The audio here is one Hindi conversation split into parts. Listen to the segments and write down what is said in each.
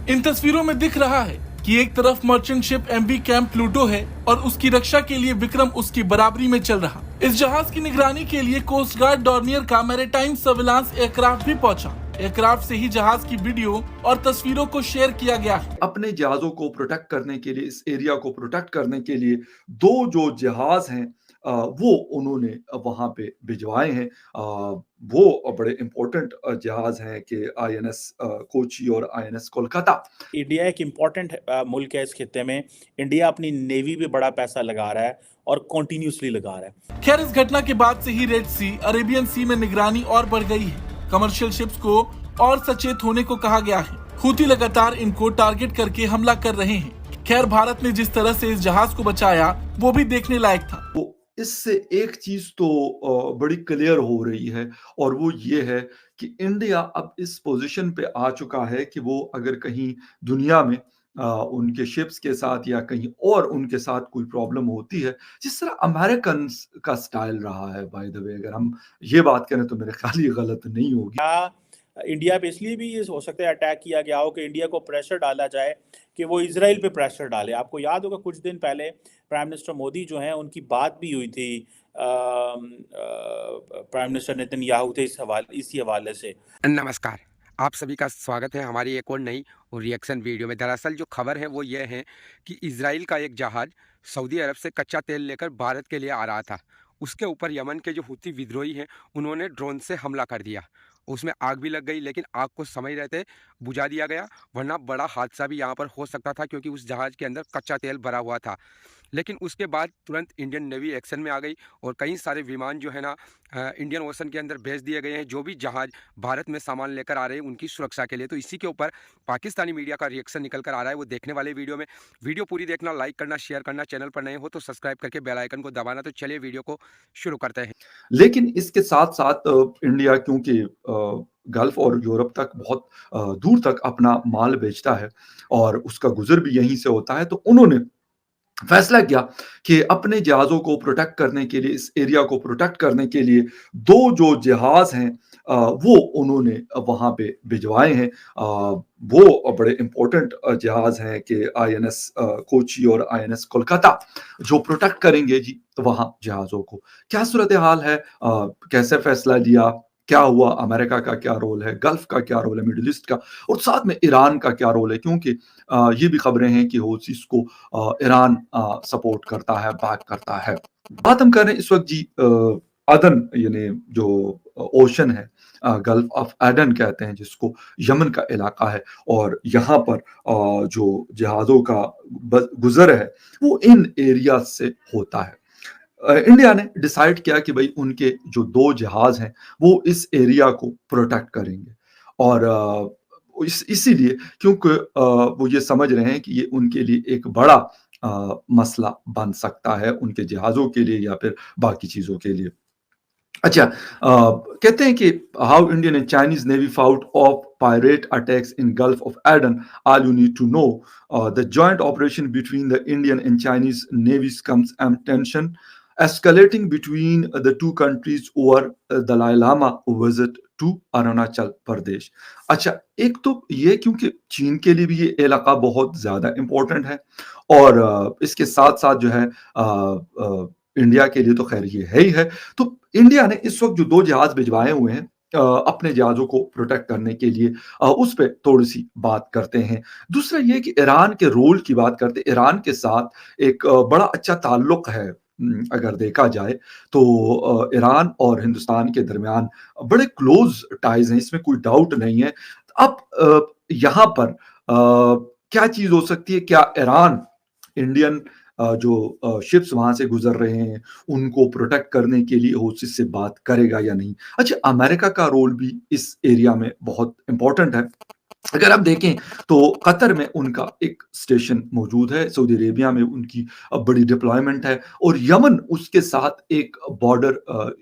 इन तस्वीरों में दिख रहा है कि एक तरफ मर्चेंट शिप एमवी कैंप प्लूटो है और उसकी रक्षा के लिए विक्रम उसकी बराबरी में चल रहा। इस जहाज की निगरानी के लिए कोस्ट गार्ड डॉर्नियर का मैरीटाइम सर्विलांस एयरक्राफ्ट भी पहुंचा। एयरक्राफ्ट से ही जहाज की वीडियो और तस्वीरों को शेयर किया गया है। अपने जहाजों को प्रोटेक्ट करने के लिए, इस एरिया को प्रोटेक्ट करने के लिए दो जो जहाज हैं वो उन्होंने वहां पे भिजवाए हैं। वो बड़े इंपॉर्टेंट जहाज हैं कि आईएनएस कोची और आईएनएस कोलकाता। इंडिया एक इम्पॉर्टेंट मुल्क है इस खित्ते में। इंडिया अपनी नेवी पे बड़ा पैसा लगा रहा है और कॉन्टिन्यूसली लगा रहा है। खैर, इस घटना के बाद से ही रेड सी, अरेबियन सी में निगरानी और बढ़ गई है। कमर्शियल शिप्स को और सचेत होने को कहा गया है। हूती लगातार इनको टारगेट करके हमला कर रहे हैं। खैर, भारत ने जिस तरह से इस जहाज को बचाया वो भी देखने लायक था। इससे एक चीज तो बड़ी क्लियर हो रही है और वो ये है कि इंडिया अब इस पोजीशन पे आ चुका है कि वो अगर कहीं दुनिया में उनके शिप्स के साथ या कहीं और उनके साथ कोई प्रॉब्लम होती है, जिस तरह अमेरिकन का स्टाइल रहा है, बाय द वे अगर हम ये बात करें तो मेरे ख्याल ये गलत नहीं होगी। इंडिया पे इसलिए भी ये हो सकता है अटैक किया गया हो कि इंडिया को प्रेशर डाला जाए कि वो इजराइल पे प्रेशर डाले। आपको याद होगा कुछ दिन पहले प्राइम मिनिस्टर मोदी जो हैं उनकी बात भी हुई थी प्राइम मिनिस्टर नेतन्याहू थे इसी हवाले से। नमस्कार, आप सभी का स्वागत है हमारी एक और नई और रिएक्शन वीडियो में। दरअसल जो खबर है वो ये है कि इजराइल का एक जहाज़ सऊदी अरब से कच्चा तेल लेकर भारत के लिए आ रहा था। उसके ऊपर यमन के जो हूती विद्रोही हैं उन्होंने ड्रोन से हमला कर दिया। उसमें आग भी लग गई, लेकिन आग को समय रहते बुझा दिया गया, वरना बड़ा हादसा भी यहाँ पर हो सकता था क्योंकि उस जहाज़ के अंदर कच्चा तेल भरा हुआ था। लेकिन उसके बाद तुरंत इंडियन नेवी एक्शन में आ गई और कई सारे विमान जो है ना इंडियन ओशन के अंदर भेज दिए गए हैं, जो भी जहाज़ भारत में सामान लेकर आ रहे हैं उनकी सुरक्षा के लिए। तो इसी के ऊपर पाकिस्तानी मीडिया का रिएक्शन निकल कर आ रहा है, वो देखने वाले वीडियो में। वीडियो पूरी देखना, लाइक करना, शेयर करना, चैनल पर नए हो तो सब्सक्राइब करके बेल आइकन को दबाना। तो चलिए वीडियो को शुरू करते हैं। लेकिन इसके साथ साथ इंडिया क्योंकि गल्फ और यूरोप तक बहुत दूर तक अपना माल बेचता है और उसका गुजर भी यहीं से होता है, तो उन्होंने फैसला किया कि अपने जहाज़ों को प्रोटेक्ट करने के लिए, इस एरिया को प्रोटेक्ट करने के लिए दो जो जहाज हैं वो उन्होंने वहां पे भिजवाए हैं। वो बड़े इंपॉर्टेंट जहाज हैं कि आईएनएस कोची और आईएनएस कोलकाता, जो प्रोटेक्ट करेंगे जी वहां जहाज़ों को। क्या सूरत हाल है, कैसे फैसला लिया, क्या हुआ, अमेरिका का क्या रोल है, गल्फ का क्या रोल है, मिडिल ईस्ट का, और साथ में ईरान का क्या रोल है, क्योंकि ये भी खबरें हैं कि हौथीस को ईरान सपोर्ट करता है, बैक करता है। बात हम कर रहे हैं इस वक्त जी अदन, यानी जो ओशन है, गल्फ ऑफ एडन कहते हैं जिसको, यमन का इलाका है, और यहाँ पर जो जहाज़ों का गुजर है वो इन एरिया से होता है। इंडिया ने डिसाइड किया कि भाई उनके जो दो जहाज हैं वो इस एरिया को प्रोटेक्ट करेंगे, और इसीलिए क्योंकि वो ये समझ रहे हैं कि ये उनके लिए एक बड़ा मसला बन सकता है, उनके जहाज़ों के लिए या फिर बाकी चीज़ों के लिए। अच्छा, कहते हैं कि how Indian and Chinese navy fought off pirate attacks in Gulf of Aden, all you need to know, the joint operation between the Indian and Chinese navies comes amid tension escalating between the two countries over Dalai Lama visit to Arunachal Pradesh. अच्छा, एक तो ये क्योंकि चीन के लिए भी ये इलाका बहुत ज्यादा इंपॉर्टेंट है, और इसके साथ साथ जो है इंडिया के लिए तो खैर ये है ही है। तो इंडिया ने इस वक्त जो दो जहाज भिजवाए हुए हैं अपने जहाजों को प्रोटेक्ट करने के लिए, उस पर थोड़ी सी बात करते हैं। दूसरा ये कि ईरान के रोल की बात करते हैं। ईरान के साथ एक बड़ा अच्छा ताल्लुक है, अगर देखा जाए तो ईरान और हिंदुस्तान के दरमियान बड़े क्लोज टाइज हैं, इसमें कोई डाउट नहीं है। अब यहाँ पर क्या चीज हो सकती है, क्या ईरान इंडियन जो शिप्स वहां से गुजर रहे हैं उनको प्रोटेक्ट करने के लिए हौथीस से बात करेगा या नहीं। अच्छा, अमेरिका का रोल भी इस एरिया में बहुत इंपॉर्टेंट है। अगर आप देखें तो कतर में उनका एक स्टेशन मौजूद है, सऊदी अरेबिया में उनकी बड़ी डिप्लॉयमेंट है, और यमन उसके साथ एक बॉर्डर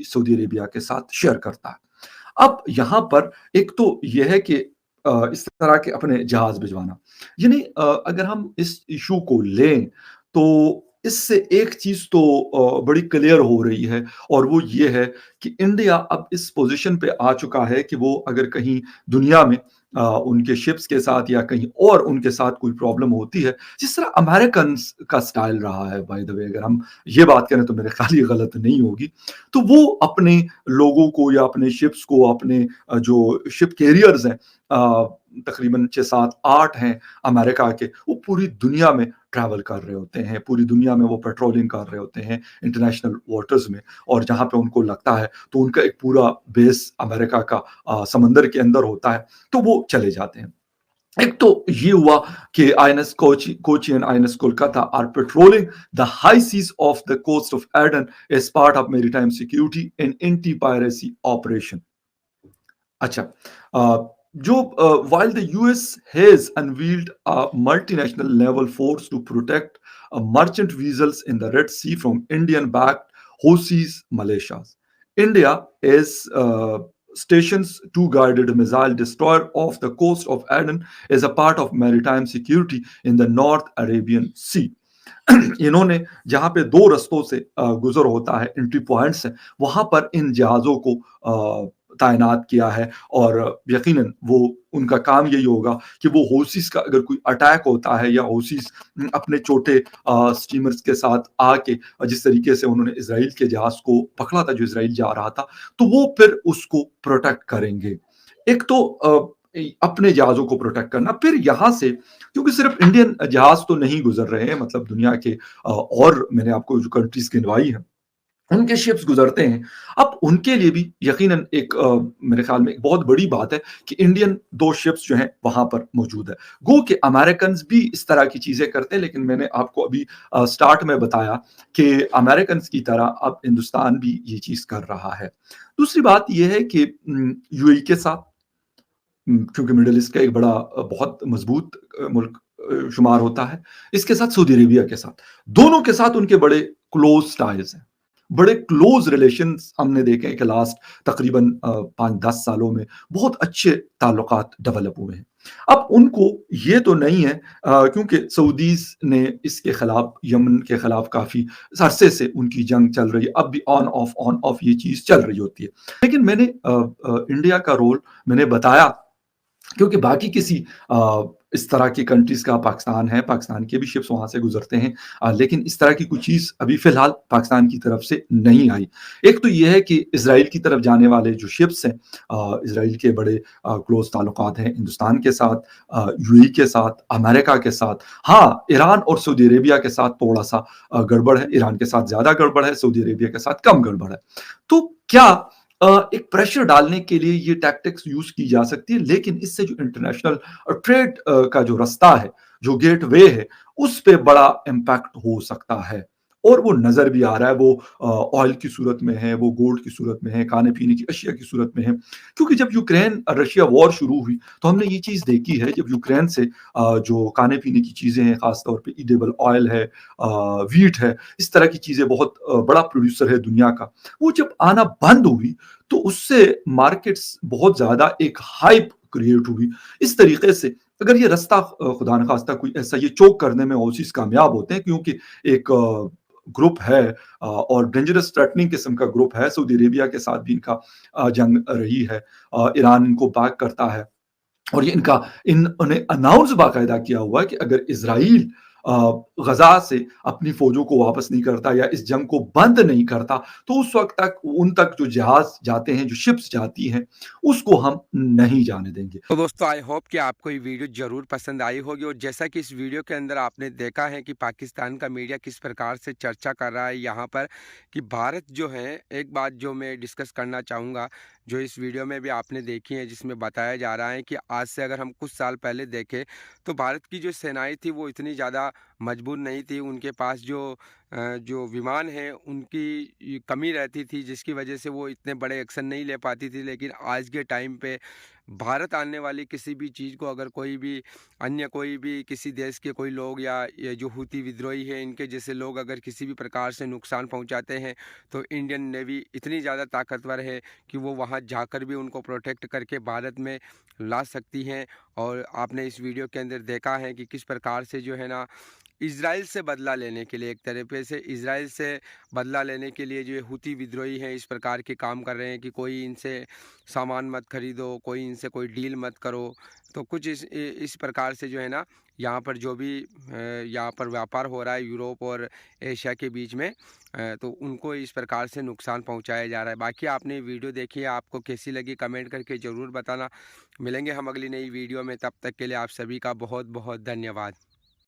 सऊदी अरेबिया के साथ शेयर करता है। अब यहाँ पर एक तो यह है कि इस तरह के अपने जहाज भिजवाना, यानी अगर हम इस इशू को लें तो इससे एक चीज तो बड़ी क्लियर हो रही है, और वो ये है कि इंडिया अब इस पोजीशन पे आ चुका है कि वो अगर कहीं दुनिया में उनके शिप्स के साथ या कहीं और उनके साथ कोई प्रॉब्लम होती है, जिस तरह अमेरिकन का स्टाइल रहा है, बाय द वे अगर हम ये बात करें तो मेरे ख्याल ये गलत नहीं होगी, तो वो अपने लोगों को या अपने शिप्स को, अपने जो शिप कैरियर्स हैं, तकरीबन 6-7-8 हैं अमेरिका के, वो पूरी दुनिया में ट्रैवल कर रहे होते हैं, पूरी दुनिया में वो पेट्रोलिंग कर रहे होते हैं इंटरनेशनल वाटर्स में, और जहाँ पे उनको लगता है तो उनका एक पूरा बेस अमेरिका का समंदर के अंदर होता है, तो वो चले जाते हैं। एक तो ये हुआ कि INS Kochi and INS Kolkata are patrolling the high seas of the coast of Aden as part of maritime security and anti piracy operation. अच्छा, जो while the US has unveiled a multinational naval force to protect merchant vessels in the Red Sea from Indian-backed Houthis militias, India is stations two guided missile destroyer off the coast of Aden as a part of maritime security in the North Arabian Sea. इन्होंने जहां पे दो रस्तों से गुजर होता है, एंट्री पॉइंट्स हैं, वहां पर इन जहाजों को तैनात किया है, और यकीनन वो उनका काम यही होगा कि वो हौसीस का अगर कोई अटैक होता है या हौसीस अपने छोटे स्टीमर्स के साथ आके, जिस तरीके से उन्होंने इजराइल के जहाज को पकड़ा था जो इजराइल जा रहा था, तो वो फिर उसको प्रोटेक्ट करेंगे। एक तो अपने जहाजों को प्रोटेक्ट करना, फिर यहां से, क्योंकि सिर्फ इंडियन जहाज तो नहीं गुजर रहे हैं, मतलब दुनिया के और मैंने आपको जो कंट्रीज गिनवाई है उनके शिप्स गुजरते हैं। अब उनके लिए भी यकीनन एक मेरे ख्याल में एक बहुत बड़ी बात है कि इंडियन 2 शिप्स जो हैं वहां पर मौजूद है। गो के अमेरिकन भी इस तरह की चीजें करते हैं, लेकिन मैंने आपको अभी स्टार्ट में बताया कि अमेरिकन की तरह अब हिंदुस्तान भी ये चीज कर रहा है। दूसरी बात यह है कि यूएई के साथ, क्योंकि मिडिल ईस्ट का एक बड़ा बहुत मजबूत मुल्क शुमार होता है, इसके साथ सऊदी अरेबिया के साथ, दोनों के साथ उनके बड़े क्लोज टाइज हैं, बड़े क्लोज रिलेशंस हमने देखे हैं कि लास्ट तकरीबन 5-10 सालों में बहुत अच्छे ताल्लुकात डेवलप हुए हैं। अब उनको ये तो नहीं है, क्योंकि सऊदीज ने इसके खिलाफ, यमन के खिलाफ काफी अरसे से उनकी जंग चल रही है, अब भी ऑन ऑफ ये चीज चल रही होती है। लेकिन मैंने इंडिया का रोल मैंने बताया, क्योंकि बाकी किसी इस तरह की कंट्रीज का, पाकिस्तान है, पाकिस्तान के भी शिप्स वहां से गुजरते हैं, लेकिन इस तरह की कोई चीज अभी फिलहाल पाकिस्तान की तरफ से नहीं आई। एक तो यह है कि इजराइल की तरफ जाने वाले जो शिप्स हैं, इजराइल के बड़े क्लोज ताल्लुकात हैं हिंदुस्तान के साथ, यूएई के साथ, अमेरिका के साथ। हाँ, ईरान और सऊदी अरेबिया के साथ थोड़ा सा गड़बड़ है, ईरान के साथ ज्यादा गड़बड़ है, सऊदी अरेबिया के साथ कम गड़बड़ है। तो क्या एक प्रेशर डालने के लिए ये टैक्टिक्स यूज की जा सकती है, लेकिन इससे जो इंटरनेशनल ट्रेड का जो रास्ता है, जो गेटवे है, उस पे बड़ा इम्पैक्ट हो सकता है, और वो नजर भी आ रहा है। वो ऑयल की सूरत में है, वो गोल्ड की सूरत में है, खाने पीने की अशिया की सूरत में है। क्योंकि जब यूक्रेन रशिया वॉर शुरू हुई तो हमने ये चीज देखी है, जब यूक्रेन से जो खाने पीने की चीजें हैं, खासतौर पे ईडेबल ऑयल है, वीट है, इस तरह की चीजें, बहुत बड़ा प्रोड्यूसर है दुनिया का, वो जब आना बंद हुई तो उससे मार्केट्स बहुत ज्यादा एक हाइप क्रिएट हुई। इस तरीके से अगर ये रास्ता खुदा न खास्ता कोई ऐसा ये चोक करने में ओसीस कामयाब होते हैं, क्योंकि एक ग्रुप है और डेंजरस थ्रेटनिंग किस्म का ग्रुप है, सऊदी अरेबिया के साथ भी इनका जंग रही है, ईरान इनको बैक करता है, और ये इन्होंने अनाउंस बाकायदा किया हुआ है कि अगर इजराइल गजा से अपनी फौजों को वापस नहीं करता या इस जंग को बंद नहीं करता, तो उस वक्त तक उन तक जो जहाज जाते हैं, जो शिप्स जाती हैं, उसको हम नहीं जाने देंगे। तो दोस्तों, आई होप कि आपको ये वीडियो ज़रूर पसंद आई होगी, और जैसा कि इस वीडियो के अंदर आपने देखा है कि पाकिस्तान का मीडिया किस प्रकार से चर्चा कर रहा है यहाँ पर कि भारत जो है, एक बात जो मैं डिस्कस करना चाहूँगा, जो इस वीडियो में भी आपने देखी है, जिसमें बताया जा रहा है कि आज से अगर हम कुछ साल पहले देखें तो भारत की जो सेनाएँ थी वो इतनी ज़्यादा मजबूत नहीं थी, उनके पास जो विमान हैं उनकी कमी रहती थी, जिसकी वजह से वो इतने बड़े एक्शन नहीं ले पाती थी। लेकिन आज के टाइम पे भारत आने वाली किसी भी चीज़ को अगर कोई भी किसी देश के कोई लोग या ये जो हूती विद्रोही है, इनके जैसे लोग अगर किसी भी प्रकार से नुकसान पहुंचाते हैं, तो इंडियन नेवी इतनी ज़्यादा ताकतवर है कि वो वहां जाकर भी उनको प्रोटेक्ट करके भारत में ला सकती हैं। और आपने इस वीडियो के अंदर देखा है कि किस प्रकार से जो है ना इजराइल से बदला लेने के लिए, एक तरीके से इजराइल से बदला लेने के लिए जो ये हुती विद्रोही हैं इस प्रकार के काम कर रहे हैं कि कोई इनसे सामान मत खरीदो, कोई इनसे कोई डील मत करो। तो कुछ इस प्रकार से जो है ना यहाँ पर जो भी यहाँ पर व्यापार हो रहा है यूरोप और एशिया के बीच में, तो उनको इस प्रकार से नुकसान पहुंचाया जा रहा है। बाकी आपने वीडियो देखी है, आपको कैसी लगी कमेंट करके ज़रूर बताना। मिलेंगे हम अगली नई वीडियो में, तब तक के लिए आप सभी का बहुत बहुत धन्यवाद।